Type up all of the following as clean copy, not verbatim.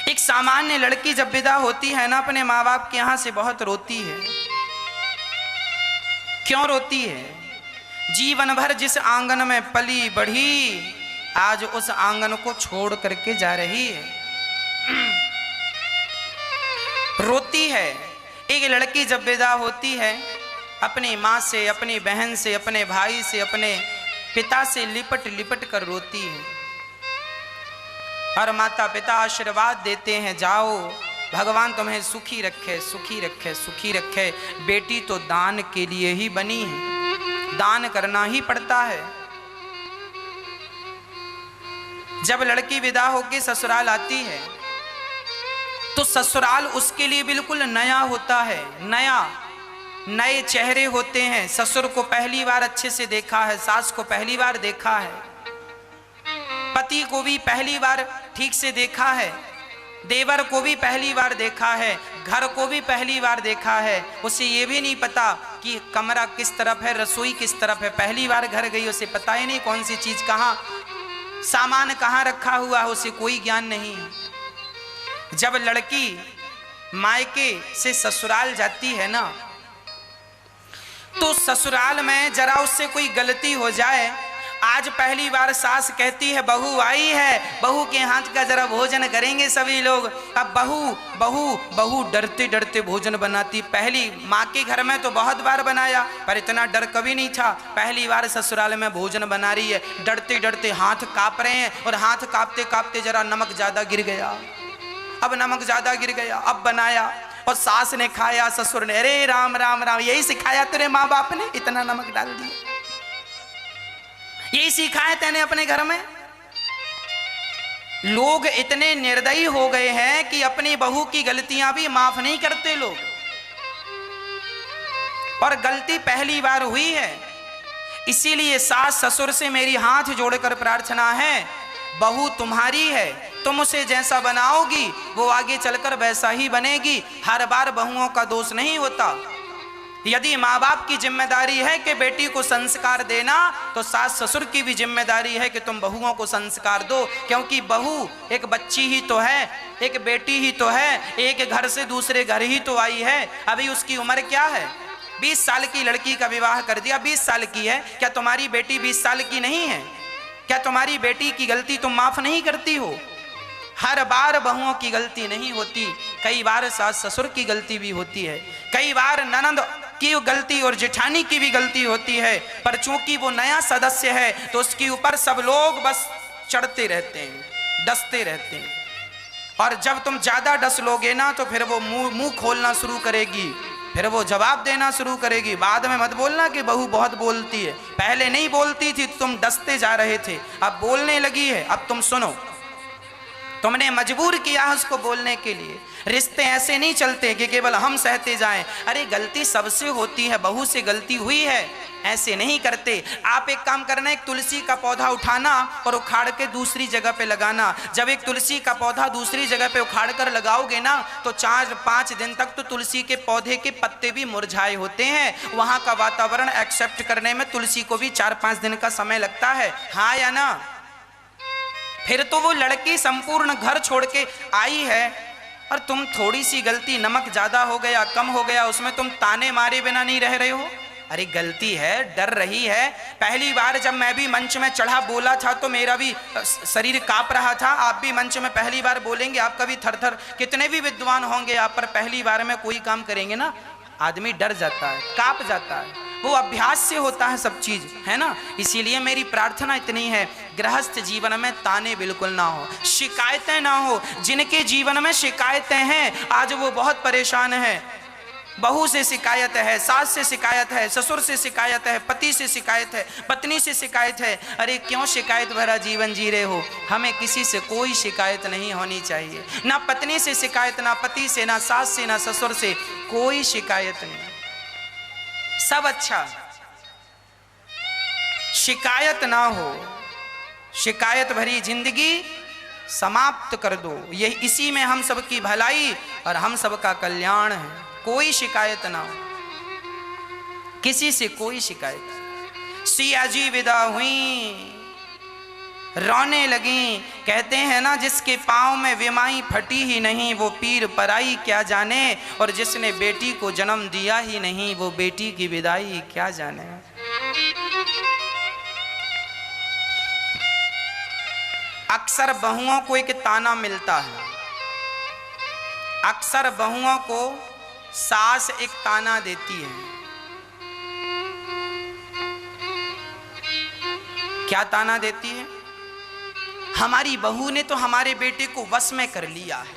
एक सामान्य लड़की जब विदा होती है ना अपने माँ बाप के यहाँ से बहुत रोती है। क्यों रोती है? जीवन भर जिस आंगन में पली बढ़ी आज उस आंगन को छोड़ करके जा रही है। रोती है। एक लड़की जब विदा होती है अपनी माँ से, अपनी बहन से, अपने भाई से, अपने पिता से लिपट लिपट कर रोती है और माता पिता आशीर्वाद देते हैं, जाओ भगवान तुम्हें सुखी रखे, सुखी रखे, सुखी रखे। बेटी तो दान के लिए ही बनी है, दान करना ही पड़ता है। जब लड़की विदा होकर ससुराल आती है तो ससुराल उसके लिए बिल्कुल नया होता है, नया, नए चेहरे होते हैं। ससुर को पहली बार अच्छे से देखा है, सास को पहली बार देखा है, पति को भी पहली बार ठीक से देखा है, देवर को भी पहली बार देखा है, घर को भी पहली बार देखा है। उसे ये भी नहीं पता कि कमरा किस तरफ है, रसोई किस तरफ है। पहली बार घर गई, उसे पता ही नहीं कौन सी चीज कहाँ, सामान कहाँ रखा हुआ है, उसे कोई ज्ञान नहीं है। जब लड़की मायके से ससुराल जाती है ना तो ससुराल में जरा उससे कोई गलती हो जाए, आज पहली बार सास कहती है बहू आई है, बहू के हाथ का जरा भोजन करेंगे सभी लोग। अब बहू बहू बहू डरते डरते भोजन बनाती। पहली माँ के घर में तो बहुत बार बनाया पर इतना डर कभी नहीं था। पहली बार ससुराल में भोजन बना रही है, डरते डरते हाथ कांप रहे हैं और हाथ कांपते कांपते जरा नमक ज्यादा गिर गया। अब नमक ज्यादा गिर गया, अब बनाया और सास ने खाया, ससुर ने अरे राम राम राम, यही सिखाया तेरे माँ बाप ने, इतना नमक डाल दिया, यही सीखा है तेने अपने घर में। लोग इतने निर्दयी हो गए हैं कि अपनी बहू की गलतियां भी माफ नहीं करते लोग। और गलती पहली बार हुई है, इसीलिए सास ससुर से मेरी हाथ जोड़कर प्रार्थना है, बहू तुम्हारी है, तुम उसे जैसा बनाओगी वो आगे चलकर वैसा ही बनेगी। हर बार बहुओं का दोष नहीं होता। यदि माँ बाप की जिम्मेदारी है कि बेटी को संस्कार देना तो सास ससुर की भी जिम्मेदारी है कि तुम बहुओं को संस्कार दो, क्योंकि बहू एक बच्ची ही तो है, एक बेटी ही तो है, एक घर से दूसरे घर ही तो आई है। अभी उसकी उम्र क्या है? 20 साल की लड़की का विवाह कर दिया, 20 साल की है। क्या तुम्हारी बेटी 20 साल की नहीं है? क्या तुम्हारी बेटी की गलती तुम माफ नहीं करती हो? हर बार बहुओं की गलती नहीं होती, कई बार सास ससुर की गलती भी होती है, कई बार ननद की गलती और जेठानी की भी गलती होती है। पर चूंकि वो नया सदस्य है तो उसके ऊपर सब लोग बस चढ़ते रहते हैं, डसते रहते हैं। और जब तुम ज्यादा डस लोगे ना तो फिर वो मुंह खोलना शुरू करेगी, फिर वो जवाब देना शुरू करेगी। बाद में मत बोलना कि बहू बहुत बोलती है, पहले नहीं बोलती थी, तुम डसते जा रहे थे, अब बोलने लगी है, अब तुम सुनो। तुमने मजबूर किया है उसको बोलने के लिए। रिश्ते ऐसे नहीं चलते कि केवल हम सहते जाएं। अरे गलती सबसे होती है, बहू से गलती हुई है, ऐसे नहीं करते। आप एक काम करना, एक तुलसी का पौधा उठाना और उखाड़ के दूसरी जगह पे लगाना। जब एक तुलसी का पौधा दूसरी जगह पे उखाड़ कर लगाओगे ना तो 4-5 दिन तक तो तुलसी के पौधे के पत्ते भी मुरझाए होते हैं। वहां का वातावरण एक्सेप्ट करने में तुलसी को भी 4-5 दिन का समय लगता है, हाँ या ना? फिर तो वो लड़की संपूर्ण घर छोड़ के आई है और तुम थोड़ी सी गलती, नमक ज्यादा हो गया, कम हो गया, उसमें तुम ताने मारे बिना नहीं रह रहे हो। अरे गलती है, डर रही है। पहली बार जब मैं भी मंच में चढ़ा बोला था तो मेरा भी शरीर कांप रहा था। आप भी मंच में पहली बार बोलेंगे, आपका भी थर थर, कितने भी विद्वान होंगे आप, पर पहली बार में कोई काम करेंगे ना आदमी डर जाता है, कांप जाता है। वो अभ्यास से होता है सब चीज, है ना? इसीलिए मेरी प्रार्थना इतनी है, गृहस्थ जीवन में ताने बिल्कुल ना हो, शिकायतें ना हो। जिनके जीवन में शिकायतें हैं आज वो बहुत परेशान है। बहू से शिकायत है, सास से शिकायत है, ससुर से शिकायत है, पति से शिकायत है, पत्नी से शिकायत है। अरे क्यों शिकायत भरा जीवन जी रहे हो? हमें किसी से कोई शिकायत नहीं होनी चाहिए, ना पत्नी से शिकायत, ना पति से, ना सास से, ना ससुर से, कोई शिकायत नहीं, सब अच्छा। शिकायत ना हो, शिकायत भरी जिंदगी समाप्त कर दो। यही, इसी में हम सबकी भलाई और हम सबका कल्याण है। कोई शिकायत ना हो, किसी से कोई शिकायत। सिया जी विदा हुई, रोने लगी। कहते हैं ना, जिसके पाँव में विमाई फटी ही नहीं वो पीर पराई क्या जाने, और जिसने बेटी को जन्म दिया ही नहीं वो बेटी की विदाई क्या जाने। अक्सर बहुओं को एक ताना मिलता है, अक्सर बहुओं को सास एक ताना देती है। क्या ताना देती है? हमारी बहू ने तो हमारे बेटे को वश में कर लिया है।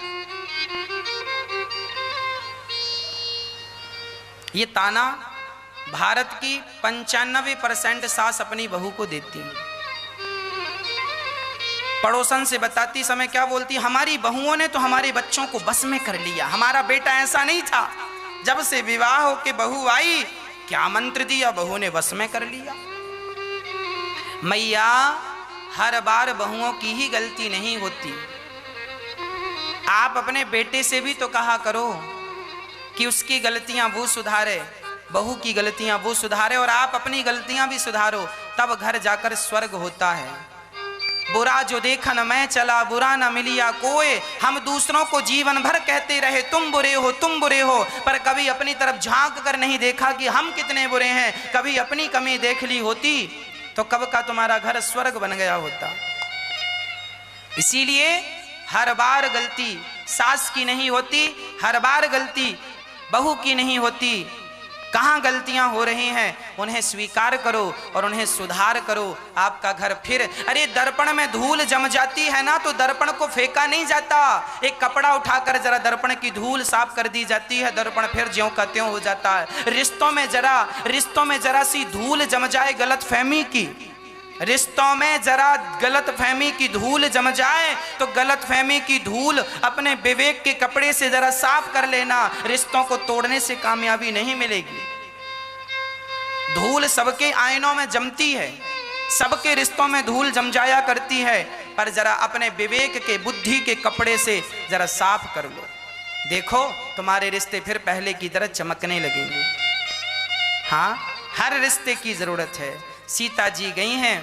ये ताना भारत की 95% सास अपनी बहू को देती है। पड़ोसन से बताती समय क्या बोलती? हमारी बहुओं ने तो हमारे बच्चों को बस में कर लिया, हमारा बेटा ऐसा नहीं था, जब से विवाह होके बहू आई क्या मंत्र दिया, बहू ने बस में कर लिया। मैया, हर बार बहुओं की ही गलती नहीं होती। आप अपने बेटे से भी तो कहा करो कि उसकी गलतियां वो सुधारे, बहू की गलतियां वो सुधारे, और आप अपनी गलतियां भी सुधारो, तब घर जाकर स्वर्ग होता है। बुरा जो देखन मैं चला बुरा न मिलिया कोई, हम दूसरों को जीवन भर कहते रहे तुम बुरे हो तुम बुरे हो, पर कभी अपनी तरफ झांक कर नहीं देखा कि हम कितने बुरे हैं। कभी अपनी कमी देख ली होती तो कब का तुम्हारा घर स्वर्ग बन गया होता। इसीलिए हर बार गलती सास की नहीं होती, हर बार गलती बहू की नहीं होती। कहाँ गलतियां हो रही हैं उन्हें स्वीकार करो और उन्हें सुधार करो, आपका घर फिर। अरे दर्पण में धूल जम जाती है ना तो दर्पण को फेंका नहीं जाता, एक कपड़ा उठाकर जरा दर्पण की धूल साफ कर दी जाती है, दर्पण फिर ज्यों का त्यों हो जाता है। रिश्तों में जरा सी धूल जम जाए गलत फहमी की, रिश्तों में जरा गलत फहमी की धूल जम जाए तो गलत फहमी की धूल अपने विवेक के कपड़े से जरा साफ कर लेना। रिश्तों को तोड़ने से कामयाबी नहीं मिलेगी। धूल सबके आईनों में जमती है, सबके रिश्तों में धूल जम जाया करती है, पर जरा अपने विवेक के बुद्धि के कपड़े से जरा साफ कर लो, देखो तुम्हारे रिश्ते फिर पहले की तरह चमकने लगेंगे। हाँ, हर रिश्ते की जरूरत है। सीता जी गई हैं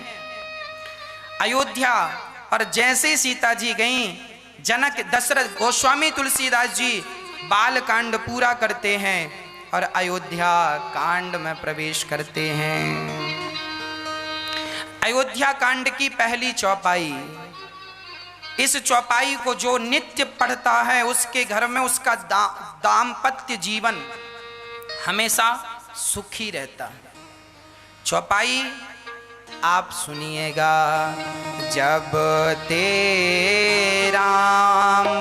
अयोध्या, और जैसे सीता जी गई, जनक दशरथ गोस्वामी तुलसीदास जी बाल कांड पूरा करते हैं और अयोध्या कांड में प्रवेश करते हैं। अयोध्या कांड की पहली चौपाई, इस चौपाई को जो नित्य पढ़ता है उसके घर में उसका दाम्पत्य जीवन हमेशा सुखी रहता है। चौपाई आप सुनिएगा। जब ते राम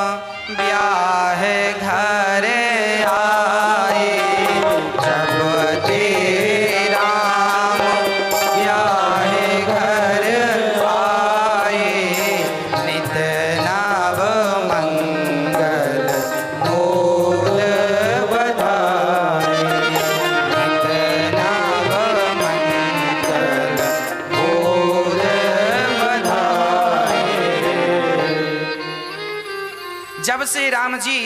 ब्याह घर आए, जब ते राम ब्याह घर आए, नित नव मंगल मोद बधाए, नित नव मंगल मोद बधाए। जब से राम जी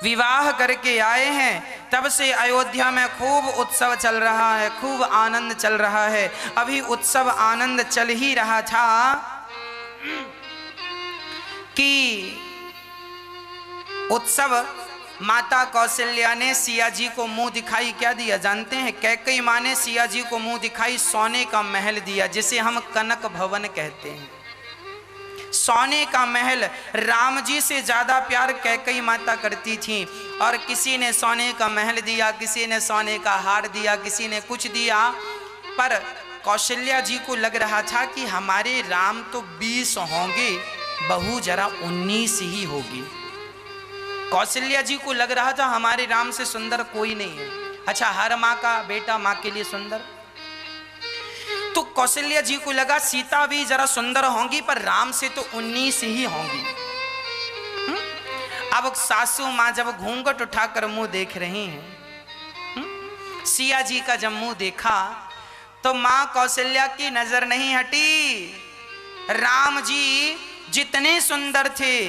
विवाह करके आए हैं तब से अयोध्या में खूब उत्सव चल रहा है, खूब आनंद चल रहा है। अभी उत्सव आनंद चल ही रहा था कि उत्सव माता कौशल्या ने सिया जी को मुंह दिखाई क्या दिया जानते हैं? कैकेयी माँ ने सिया जी को मुंह दिखाई सोने का महल दिया, जिसे हम कनक भवन कहते हैं। सोने का महल, राम जी से ज्यादा प्यार कैकेयी माता करती थी, और किसी ने सोने का महल दिया, किसी ने सोने का हार दिया, किसी ने कुछ दिया, पर कौशल्या जी को लग रहा था कि हमारे राम तो 20 होंगे, बहू जरा 19 ही होगी। कौशल्या जी को लग रहा था हमारे राम से सुंदर कोई नहीं है। अच्छा, हर माँ का बेटा माँ के लिए सुंदर, तो कौशल्या जी को लगा सीता भी जरा सुंदर होंगी पर राम से तो 19 ही होंगी। अब सासू माँ जब घूंघट उठाकर मुंह देख रही हैं, सिया जी का जब मुंह देखा तो माँ कौशल्या की नजर नहीं हटी। राम जी जितने सुंदर थे,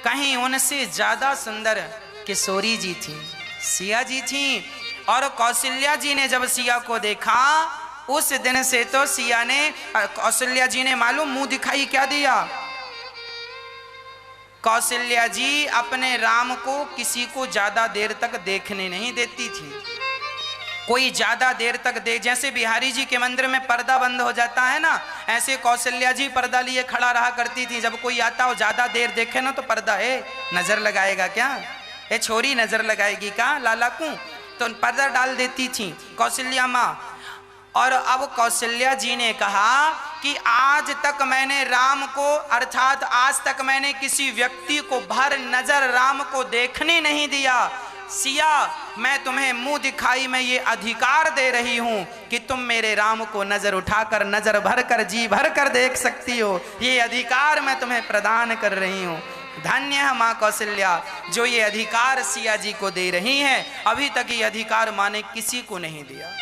कहीं उनसे ज्यादा सुंदर किशोरी जी थी, सिया जी थी। और कौशल्या जी ने जब सिया को देखा उस दिन से तो सिया ने, कौशल्या जी ने मालूम मुंह दिखाई क्या दिया। कौशल्या जी अपने राम को किसी को ज्यादा देर तक देखने नहीं देती थी। कोई ज्यादा देर तक देख, जैसे बिहारी जी के मंदिर में पर्दा बंद हो जाता है ना, ऐसे कौशल्या जी पर्दा लिए खड़ा रहा करती थी। जब कोई आता हो ज्यादा देर देखे ना तो पर्दा है, नजर लगाएगा क्या, ये छोरी नजर लगाएगी क्या लाला को, तो पर्दा डाल देती थी कौशल्या माँ। और अब कौशल्या जी ने कहा कि आज तक मैंने राम को, अर्थात आज तक मैंने किसी व्यक्ति को भर नजर राम को देखने नहीं दिया। सिया, मैं तुम्हें मुंह दिखाई में ये अधिकार दे रही हूं कि तुम मेरे राम को नजर उठाकर, नजर भर कर, जी भर कर देख सकती हो। ये अधिकार मैं तुम्हें प्रदान कर रही हूं। धन्य है माँ कौशल्या जो ये अधिकार सिया जी को दे रही हैं। अभी तक ये अधिकार माँ ने किसी को नहीं दिया।